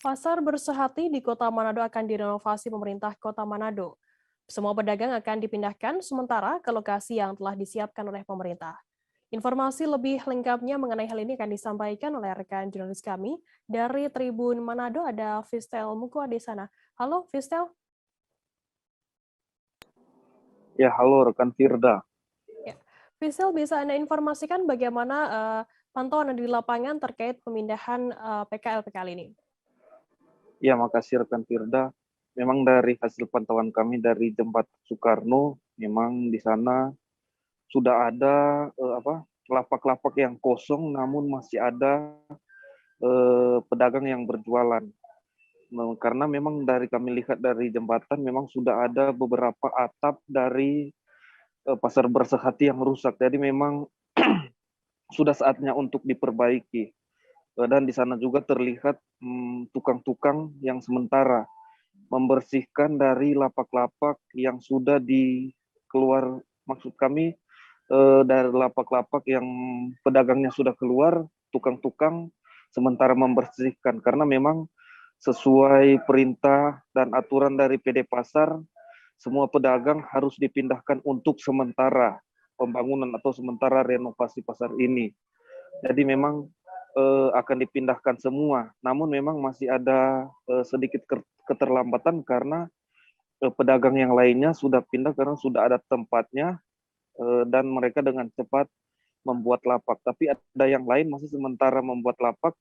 Pasar Bersehati di Kota Manado akan direnovasi pemerintah Kota Manado. Semua pedagang akan dipindahkan sementara ke lokasi yang telah disiapkan oleh pemerintah. Informasi lebih lengkapnya mengenai hal ini akan disampaikan oleh rekan jurnalis kami dari Tribun Manado, ada Fistel Mukwa di sana. Halo Fistel. Ya, halo rekan Firda. Ya. Fistel, bisa Anda informasikan bagaimana pantauan di lapangan terkait pemindahan PKL-PKL ini? Ya, makasih rekan Firda. Memang dari hasil pantauan kami dari Jembatan Soekarno, memang di sana sudah ada lapak-lapak yang kosong, namun masih ada pedagang yang berjualan. Karena memang dari kami lihat dari jembatan, memang sudah ada beberapa atap dari pasar Bersehati yang rusak. Jadi memang sudah saatnya untuk diperbaiki. Dan di sana juga terlihat tukang-tukang yang sementara membersihkan dari lapak-lapak yang sudah dikeluar, maksud kami dari lapak-lapak yang pedagangnya sudah keluar, tukang-tukang sementara membersihkan karena memang sesuai perintah dan aturan dari PD Pasar, semua pedagang harus dipindahkan untuk sementara pembangunan atau sementara renovasi pasar ini. Jadi memang akan dipindahkan semua. Namun memang masih ada sedikit keterlambatan karena pedagang yang lainnya sudah pindah karena sudah ada tempatnya dan mereka dengan cepat membuat lapak. Tapi ada yang lain masih sementara membuat lapak.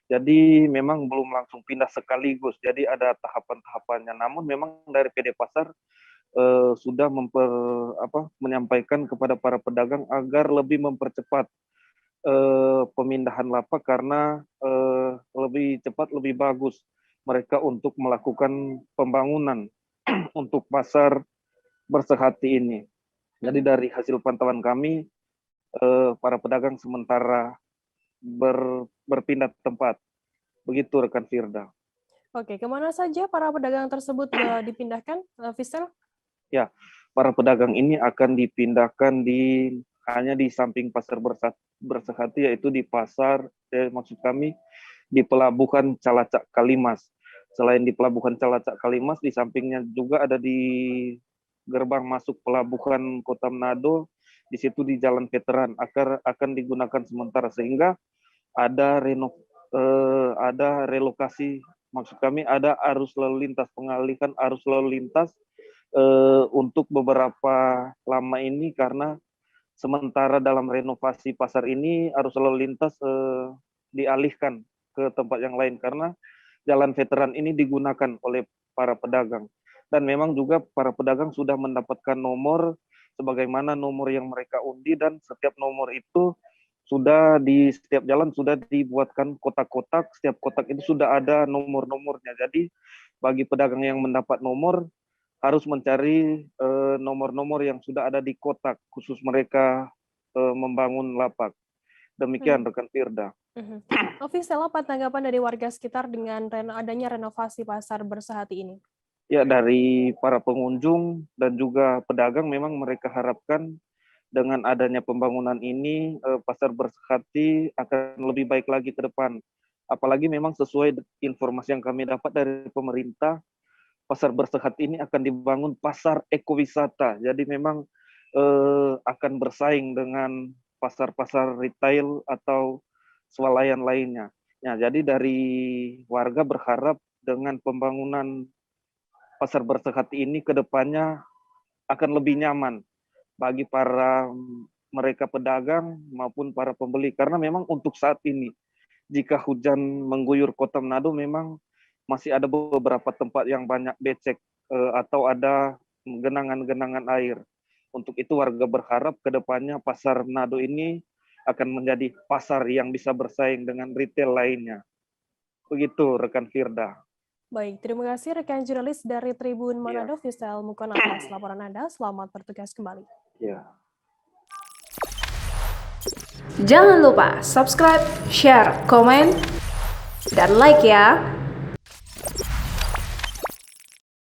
Jadi memang belum langsung pindah sekaligus. Jadi ada tahapan-tahapannya. Namun memang dari PD Pasar sudah menyampaikan kepada para pedagang agar lebih mempercepat pemindahan lapak karena lebih cepat lebih bagus mereka untuk melakukan pembangunan untuk pasar Bersehati ini. Jadi dari hasil pantauan kami para pedagang sementara berpindah tempat. Begitu rekan Firda. Oke, kemana saja para pedagang tersebut dipindahkan, Fistel? Ya, para pedagang ini akan dipindahkan hanya di samping pasar Bersehati, yaitu di pasar, maksud kami di Pelabuhan Calacak Kalimas. Selain di Pelabuhan Calacak Kalimas, di sampingnya juga ada di gerbang masuk Pelabuhan Kota Manado, di situ di Jalan Veteran akan digunakan sementara sehingga ada relokasi, maksud kami ada arus lalu lintas, pengalihan arus lalu lintas untuk beberapa lama ini karena sementara dalam renovasi pasar ini arus lalu lintas dialihkan ke tempat yang lain karena Jalan Veteran ini digunakan oleh para pedagang. Dan memang juga para pedagang sudah mendapatkan nomor sebagaimana nomor yang mereka undi dan setiap nomor itu sudah di setiap jalan sudah dibuatkan kotak-kotak, setiap kotak itu sudah ada nomor-nomornya. Jadi bagi pedagang yang mendapat nomor harus mencari nomor-nomor yang sudah ada di kotak khusus mereka membangun lapak. Demikian rekan Firda. Fistel, apa tanggapan dari warga sekitar dengan adanya renovasi pasar Bersehati ini? Ya, dari para pengunjung dan juga pedagang memang mereka harapkan dengan adanya pembangunan ini pasar Bersehati akan lebih baik lagi ke depan. Apalagi memang sesuai informasi yang kami dapat dari pemerintah, pasar Bersehati ini akan dibangun pasar ekowisata. Jadi memang akan bersaing dengan pasar-pasar retail atau swalayan lainnya. Ya, jadi dari warga berharap dengan pembangunan pasar Bersehati ini ke depannya akan lebih nyaman bagi para mereka pedagang maupun para pembeli. Karena memang untuk saat ini, jika hujan mengguyur Kota Manado memang masih ada beberapa tempat yang banyak becek atau ada genangan-genangan air. Untuk itu warga berharap ke depannya pasar Manado ini akan menjadi pasar yang bisa bersaing dengan retail lainnya. Begitu rekan Firda. Baik, terima kasih rekan jurnalis dari Tribun Manado, Fistel Mukon atas laporan Anda. Selamat bertugas kembali. Ya. Jangan lupa subscribe, share, komen, dan like ya.